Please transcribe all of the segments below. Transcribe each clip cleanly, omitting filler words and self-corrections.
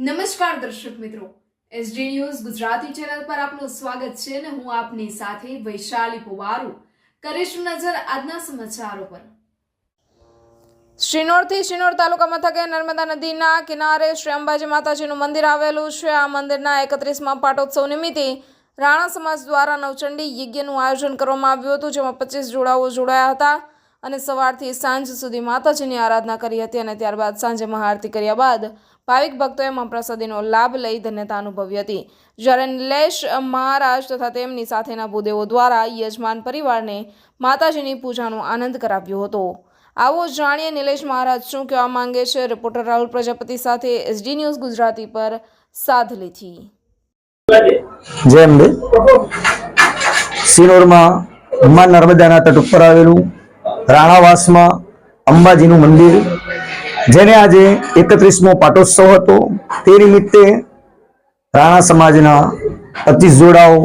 નમસ્કાર દર્શક મિત્રો, એસડી ન્યૂઝ ગુજરાતી ચેનલ પર આપનું સ્વાગત છે અને હું આપની સાથે વૈશાલી પોવારુ કરીશું નજર આજના સમાચારો પર। શ્રીનોરથી શિનોર તાલુકા મથકે નર્મદા નદીના કિનારે શ્રી અંબાજી માતાજીનું મંદિર આવેલું છે। આ મંદિરના 31મા પાટોત્સવ નિમિત્તે રાણા સમાજ દ્વારા નવચંડી યજ્ઞનું આયોજન કરવામાં આવ્યું હતું, જેમાં 25 જોડાઓ જોડાયા હતા અને સવારથી સાંજ સુધી માતાજીની આરાધના કરી હતી અને ત્યારબાદ સાંજે મહાઆરતી કર્યા બાદ ભાવિક ભક્તોએ મહાપ્રસાદીનો લાભ લઈ ધન્યતા અનુભવી હતી। જ્યારે નિલેશ મહારાજ તથા તેમની સાથેના ભૂદેવો દ્વારા યજમાન પરિવારને માતાજીની પૂજાનો આનંદ કરાવ્યો હતો। આવો જાણીએ નિલેશ મહારાજ શું કહેવા માંગે છે। રિપોર્ટર રાહુલ પ્રજાપતિ સાથે એસડી ન્યૂઝ ગુજરાતી પર સાધલીથી। जय अंबे। सिनोरमा मां नर्मदाना तट पर आवेलू राणावासमां अंबाजीनुं मंदिर, जेने आज 31मो पाटोत्सव हतो। ते निमित्ते राणा समाजना 25 जोड़ाओ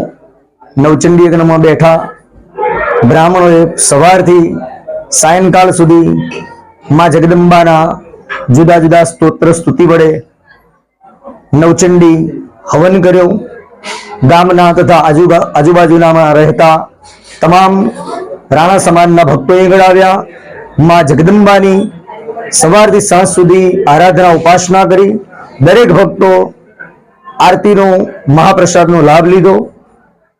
नवचंडी यज्ञमां बैठा। ब्राह्मणोए सवारथी सायंकाल सुधी मां जगदंबाना जुदा जुदा स्तोत्र स्तुति वडे नवचंडी हवन कर्यो। गामना तथा आजूबाजूना रहता तमाम राणा समाजना भक्तोए गळाव्या। मां जगदंबानी सवारथी सांज सुधी आराधना उपासना करी। दरेक भक्तो आरतीनो महाप्रसादनो लाभ लीधो।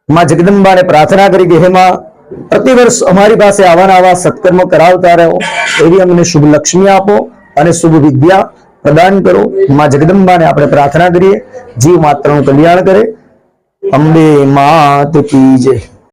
मां जगदंबाने प्रार्थना करी के हे मां प्रतिवर्ष अमारी पासे आवाना आवा सत्कर्म करावता रहो, एवी अमने शुभ लक्ष्मी आपो अने शुभ विद्या प्रदान करो। मां जगदंबाने आपणे प्रार्थना करीए, जीव मात्रनुं कल्याण करे। अंबे मात की जय।